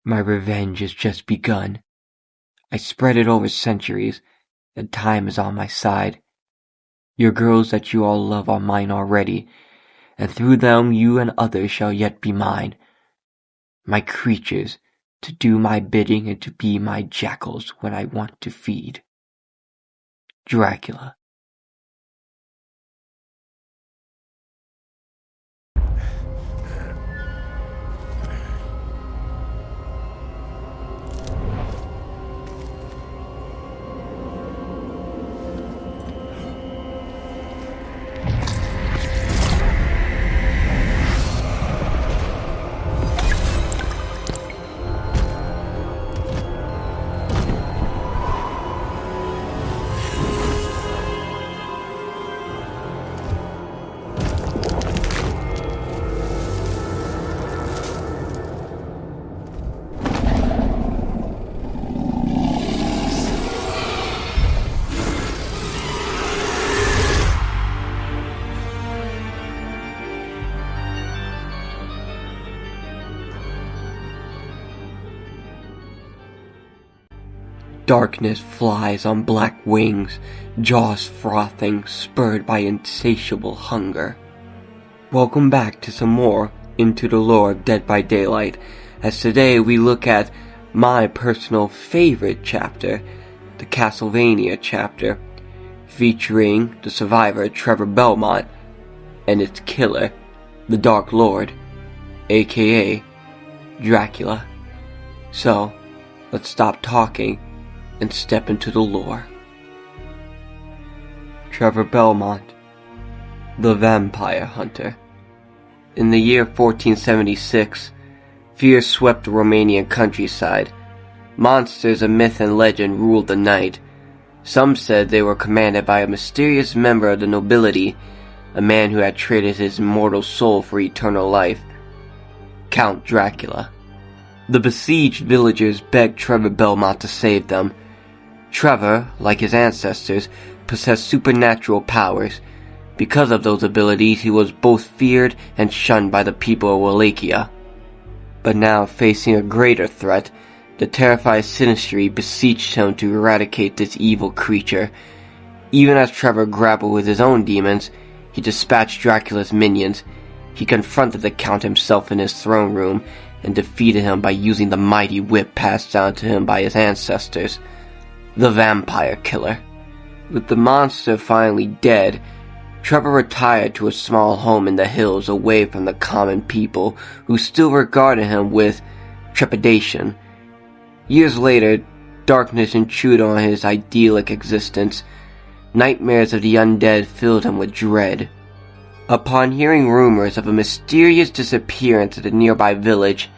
My revenge has just begun. I spread it over centuries, and time is on my side. Your girls that you all love are mine already, and through them you and others shall yet be mine. My creatures, to do my bidding and to be my jackals when I want to feed. Dracula. Darkness flies on black wings, jaws frothing, spurred by insatiable hunger. Welcome back to some more Into the Lore of Dead by Daylight, as today we look at my personal favorite chapter, the CASTLEVANIA chapter, featuring the survivor Trevor Belmont and its killer, the Dark Lord, aka Dracula. So, let's stop talking and step into the lore. Trevor Belmont, the Vampire Hunter. In the year 1476, fear swept the Romanian countryside. Monsters of myth and legend ruled the night. Some said they were commanded by a mysterious member of the nobility, a man who had traded his immortal soul for eternal life, Count Dracula. The besieged villagers begged Trevor Belmont to save them. Trevor, like his ancestors, possessed supernatural powers. Because of those abilities, he was both feared and shunned by the people of Wallachia. But now, facing a greater threat, the terrified Sinistry beseeched him to eradicate this evil creature. Even as Trevor grappled with his own demons, he dispatched Dracula's minions. He confronted the Count himself in his throne room and defeated him by using the mighty whip passed down to him by his ancestors, the Vampire Killer. With the monster finally dead, Trevor retired to a small home in the hills away from the common people who still regarded him with trepidation. Years later, darkness intruded on his idyllic existence. Nightmares of the undead filled him with dread. Upon hearing rumors of a mysterious disappearance at a nearby village,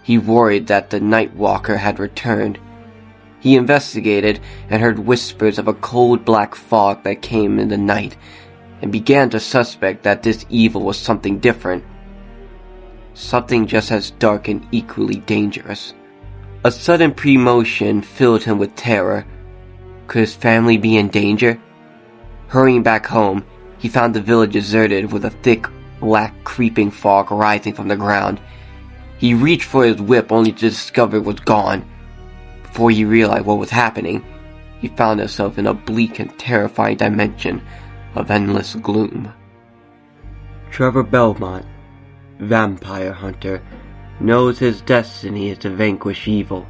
he worried that the Nightwalker had returned. He investigated and heard whispers of a cold black fog that came in the night, and began to suspect that this evil was something different. Something just as dark and equally dangerous. A sudden premotion filled him with terror. Could his family be in danger? Hurrying back home, he found the village deserted with a thick, black, creeping fog rising from the ground. He reached for his whip only to discover it was gone. Before he realized what was happening, he found himself in a bleak and terrifying dimension of endless gloom. Trevor Belmont, Vampire Hunter, knows his destiny is to vanquish evil.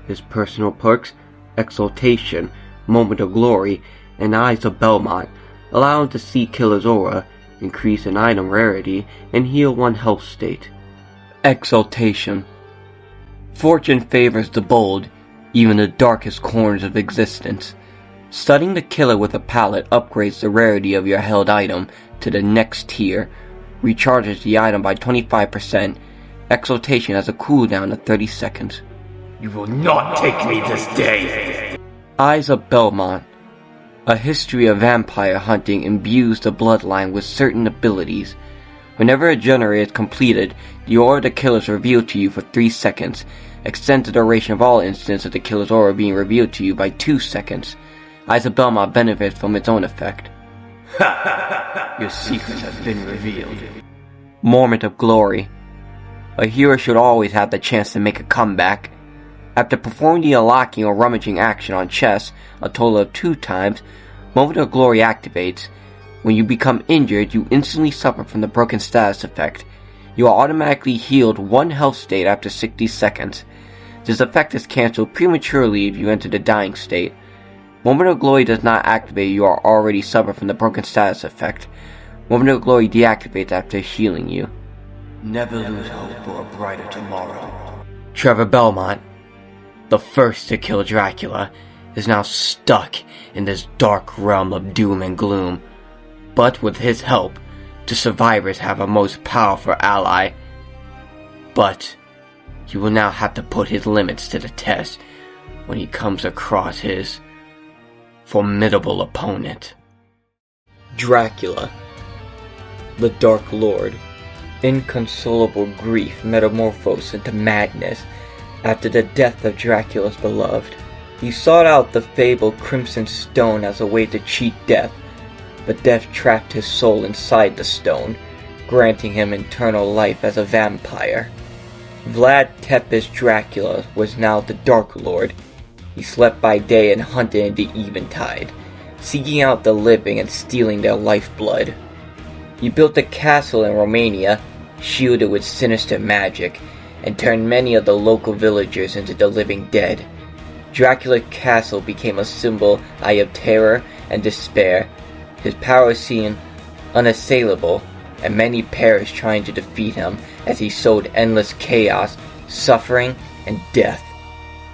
His personal perks, Exaltation, Moment of Glory, and Eyes of Belmont allow him to see Killer's aura, increase an item rarity, and heal one health state. Exaltation. Fortune favors the bold, even the darkest corners of existence. Studying the Killer with a palette upgrades the rarity of your held item to the next tier, recharges the item by 25%. Exaltation has a cooldown of 30 seconds. You will not take me this day! Eyes of Belmont. A history of vampire hunting imbues the bloodline with certain abilities. Whenever a generator is completed, the aura of the killer is revealed to you for 3 seconds. Extends the duration of all instances of the killer's aura being revealed to you by 2 seconds. Eyes of Belmont benefits from its own effect. Your secret has been revealed. Moment of Glory. A hero should always have the chance to make a comeback. After performing the unlocking or rummaging action on chests a total of 2 times, Moment of Glory activates. When you become injured, you instantly suffer from the broken status effect. You are automatically healed 1 health state after 60 seconds. This effect is cancelled prematurely if you enter the dying state. Moment of Glory does not activate if you are already suffered from the broken status effect. Moment of Glory deactivates after healing you. Never lose hope for a brighter tomorrow. Trevor Belmont, the first to kill Dracula, is now stuck in this dark realm of doom and gloom. But with his help, the survivors have a most powerful ally. But he will now have to put his limits to the test when he comes across his formidable opponent. Dracula, the Dark Lord, inconsolable grief metamorphosed into madness after the death of Dracula's beloved. He sought out the fabled Crimson Stone as a way to cheat death, but death trapped his soul inside the stone, granting him eternal life as a vampire. Vlad Tepes Dracula was now the Dark Lord. He slept by day and hunted in the eventide, seeking out the living and stealing their lifeblood. He built a castle in Romania, shielded with sinister magic, and turned many of the local villagers into the living dead. Dracula's castle became a symbol of terror and despair. His power seemed unassailable, and many perished trying to defeat him as he sowed endless chaos, suffering, and death.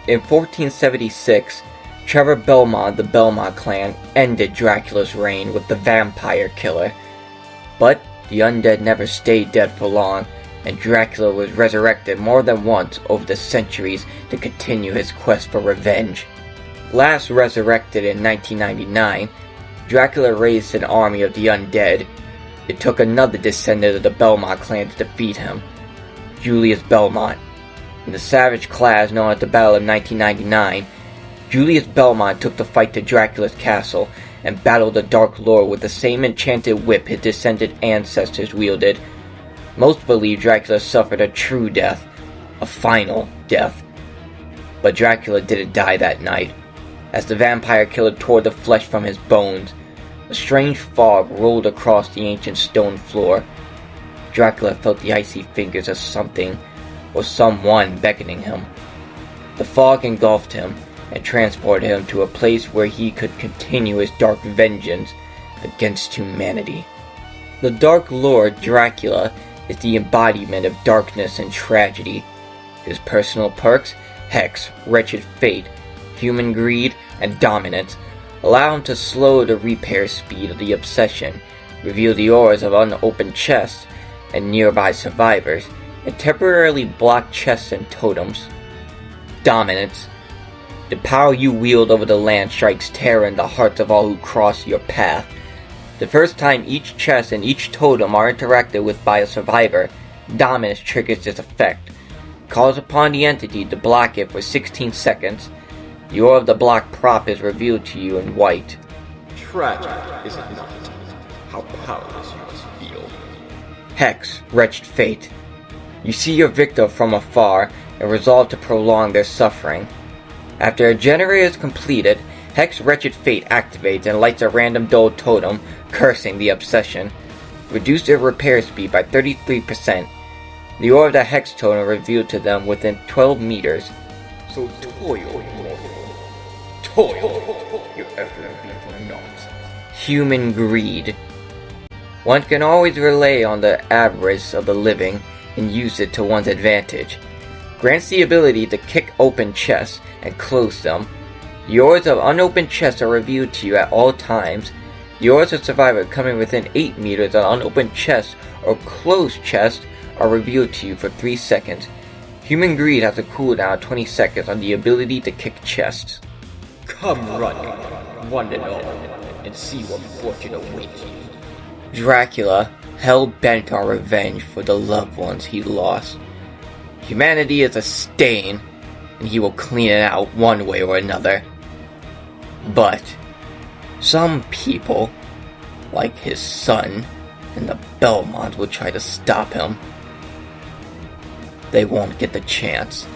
In 1476, Trevor Belmont, the Belmont clan, ended Dracula's reign with the vampire killer. But the undead never stayed dead for long, and Dracula was resurrected more than once over the centuries to continue his quest for revenge. Last resurrected in 1999, Dracula raised an army of the undead. It took another descendant of the Belmont clan to defeat him, Julius Belmont. In the savage clash known as the Battle of 1999, Julius Belmont took the fight to Dracula's castle and battled the Dark Lord with the same enchanted whip his descended ancestors wielded. Most believe Dracula suffered a true death, a final death. But Dracula didn't die that night. As the vampire killer tore the flesh from his bones, a strange fog rolled across the ancient stone floor. Dracula felt the icy fingers of something or someone beckoning him. The fog engulfed him and transported him to a place where he could continue his dark vengeance against humanity. The Dark Lord Dracula is the embodiment of darkness and tragedy. His personal perks, Hex, Wretched Fate, Human Greed, and Dominance, allow him to slow the repair speed of the obsession, reveal the auras of unopened chests and nearby survivors, and temporarily block chests and totems. Dominance. The power you wield over the land strikes terror in the hearts of all who cross your path. The first time each chest and each totem are interacted with by a survivor, Dominance triggers this effect. Calls upon the entity to block it for 16 seconds. The aura of the block prop is revealed to you in white. Tragic, is it not? How powerless you must feel. Hex, Wretched Fate. You see your victim from afar and resolve to prolong their suffering. After a generator is completed, Hex Wretched Fate activates and lights a random dull totem, cursing the obsession. Reduce their repair speed by 33%. The aura of the Hex totem revealed to them within 12 meters. So toil, mortal. Toil, your effort be for naught. Human Greed. One can always rely on the avarice of the living and use it to one's advantage. Grants the ability to kick open chests and close them. The auras of unopened chests are revealed to you at all times. The auras of survivor coming within 8 meters of unopened chests or closed chests are revealed to you for 3 seconds. Human Greed has a cooldown of 20 seconds on the ability to kick chests. Come running, one and all, and see what fortune awaits you. Dracula, hell-bent on revenge for the loved ones he lost. Humanity is a stain, and he will clean it out one way or another. But some people, like his son and the Belmonts, will try to stop him. They won't get the chance.